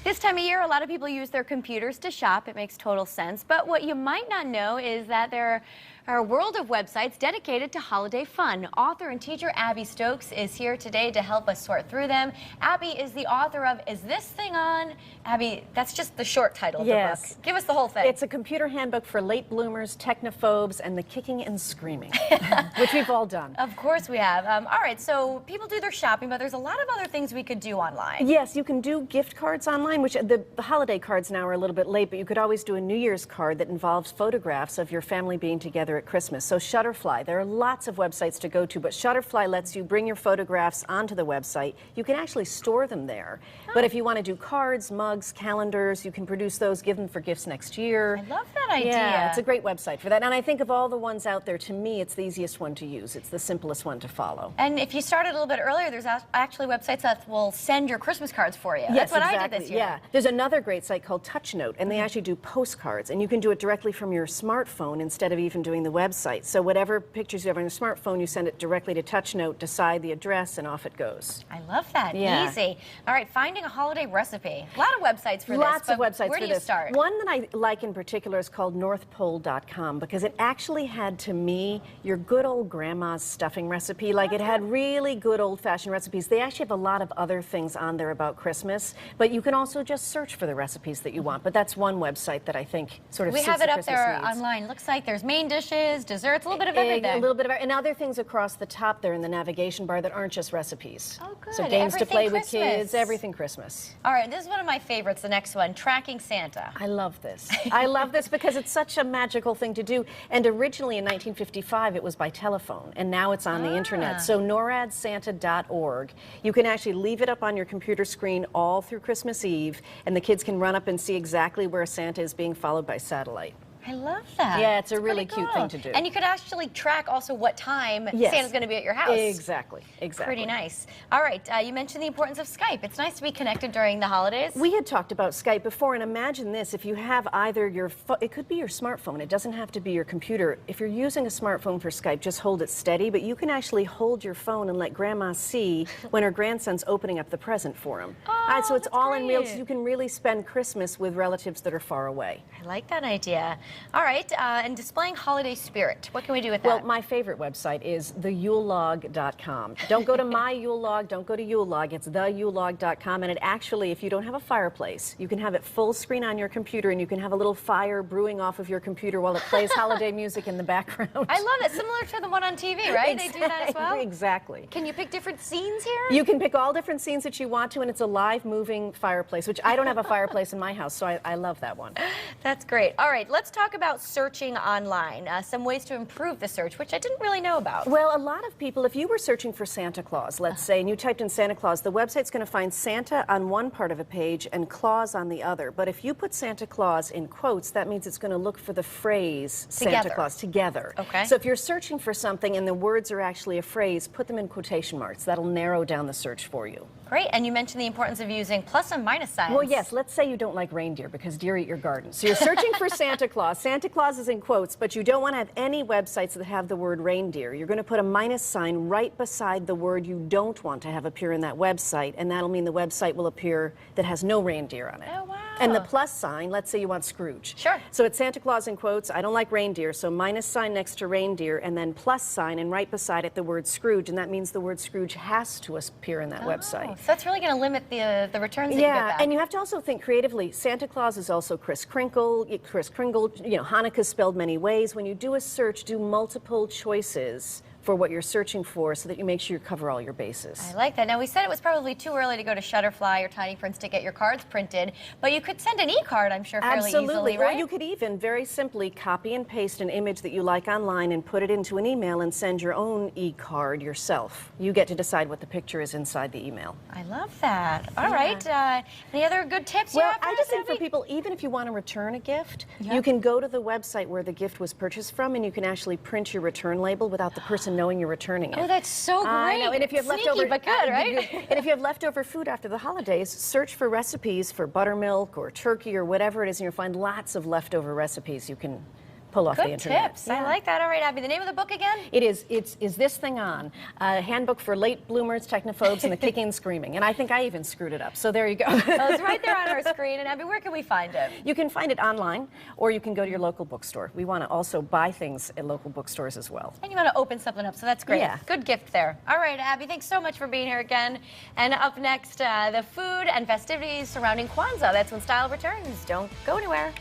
This time of year, a lot of people use their computers to shop. It makes total sense. But what you might not know is that there are a world of websites dedicated to holiday fun. Author and teacher Abby Stokes is here today to help us sort through them. Abby is the author of Is This Thing On? Abby, that's just the short title of the book. Give us the whole thing. It's a computer handbook for late bloomers, technophobes, and the kicking and screaming, which we've all done. Of course we have. All right, so people do their shopping, but there's a lot of other things we could do online. Yes, you can do gift cards online, which the holiday cards now are a little bit late, but you could always do a New Year's card that involves photographs of your family being together at Christmas. So Shutterfly, there are lots of websites to go to, but Shutterfly lets you bring your photographs onto the website. You can actually store them there. But if you want to do cards, mugs, calendars, you can produce those, give them for gifts next year. I love that idea. Yeah, it's a great website for that. And I think of all the ones out there, to me, it's the easiest one to use. It's the simplest one to follow. And if you started a little bit earlier, there's actually websites that will send your Christmas cards for you. Yes, that's what exactly. I did this year. Yeah. There's another great site called TouchNote, and they actually do postcards, and you can do it directly from your smartphone instead of even doing the website. So whatever pictures you have on your smartphone, you send it directly to TouchNote, decide the address, and off it goes. I love that. Yeah. Easy. All right, finding a holiday recipe. A lot of websites for this. Lots of websites where for do you this. start? One that I like in particular is called northpole.com because it actually had, to me, your good old grandma's stuffing recipe. Like, it had really good old-fashioned recipes. They actually have a lot of other things on there about Christmas, but you can also just search for the recipes that you want. But that's one website that I think sort of we suits have it the up Christmas there needs. online. Looks like there's main dishes, desserts, a little bit of everything. A little bit of, and other things across the top there in the navigation bar that aren't just recipes. Oh, good. So games to play with Christmas. kids, everything Christmas. All right, this is one of my favorites, the next one, Tracking Santa. I love this. I love this because it's such a magical thing to do. And originally in 1955, it was by telephone, and now it's on the internet. So noradsanta.org. You can actually leave it up on your computer screen all through Christmas Eve, and the kids can run up and see exactly where Santa is being followed by satellite. I love that. Yeah, it's a really pretty cute thing to do. And you could actually track also what time Santa's going to be at your house. Exactly, exactly. Pretty nice. All right, you mentioned the importance of Skype. It's nice to be connected during the holidays. We had talked about Skype before, and imagine this. If you have either your, it could be your smartphone. It doesn't have to be your computer. If you're using a smartphone for Skype, just hold it steady, but you can actually hold your phone and let Grandma see when her grandson's opening up the present for him. Oh, so it's all in real, great. so you can really spend Christmas with relatives that are far away. I like that idea. All right, and displaying holiday spirit. What can we do with that? Well, my favorite website is theyulelog.com. Don't go to my Yule log, don't go to Yule log, it's theyulelog.com, and it actually, if you don't have a fireplace, you can have it full screen on your computer, and you can have a little fire brewing off of your computer while it plays holiday music in the background. I love it. Similar to the one on TV, right? Exactly. They do that as well? Exactly. Can you pick different scenes here? You can pick all different scenes that you want to, and it's a live moving fireplace, which I don't have a fireplace in my house, so I love that one. That's great. All right, let's talk about searching online. Some ways to improve the search, which I didn't really know about. Well, a lot of people, if you were searching for Santa Claus, let's say, and you typed in Santa Claus, the website's going to find Santa on one part of a page and Claus on the other. But if you put Santa Claus in quotes, that means it's going to look for the phrase Santa Claus together. Okay. So if you're searching for something and the words are actually a phrase, put them in quotation marks. That'll narrow down the search for you. Great, and you mentioned the importance of using plus and minus signs. Well, yes, let's say you don't like reindeer because deer eat your garden. So you're searching for Santa Claus. Santa Claus is in quotes, but you don't want to have any websites that have the word reindeer. You're going to put a minus sign right beside the word you don't want to have appear in that website, and that'll mean the website will appear that has no reindeer on it. Oh, wow. And the plus sign, let's say you want Scrooge. Sure. So it's Santa Claus in quotes, I don't like reindeer, so minus sign next to reindeer, and then plus sign, and right beside it the word Scrooge, and that means the word Scrooge has to appear in that website. So that's really going to limit the returns that you get back. And you have to also think creatively. Santa Claus is also Kris Kringle, you know, Hanukkah's spelled many ways. When you do a search, do multiple choices for what you're searching for so that you make sure you cover all your bases. I like that. Now, we said it was probably too early to go to Shutterfly or Tiny Prints to get your cards printed, but you could send an e-card, I'm sure, fairly easily, right? Or you could even very simply copy and paste an image that you like online and put it into an email and send your own e-card yourself. You get to decide what the picture is inside the email. I love that. All right. Any other good tips you Well, have for I us, just think Abby? for people, even if you want to return a gift, you can go to the website where the gift was purchased from, and you can actually print your return label without the person knowing you're returning it. Oh, that's so great. I know. And if you have Sneaky, leftover, but good, right? and if you have leftover food after the holidays, search for recipes for buttermilk or turkey or whatever it is, and you'll find lots of leftover recipes you can pull off the Good internet. tips. I like that. All right, Abby, the name of the book again? It's Is This Thing On? A handbook for late bloomers, technophobes, and the kicking and screaming. And I think I even screwed it up. So there you go. Well, it's right there on our screen. And Abby, where can we find it? You can find it online, or you can go to your local bookstore. We want to also buy things at local bookstores as well. And you want to open something up, so that's great. Yeah. Good gift there. All right, Abby, thanks so much for being here again. And up next, the food and festivities surrounding Kwanzaa. That's when Style returns. Don't go anywhere.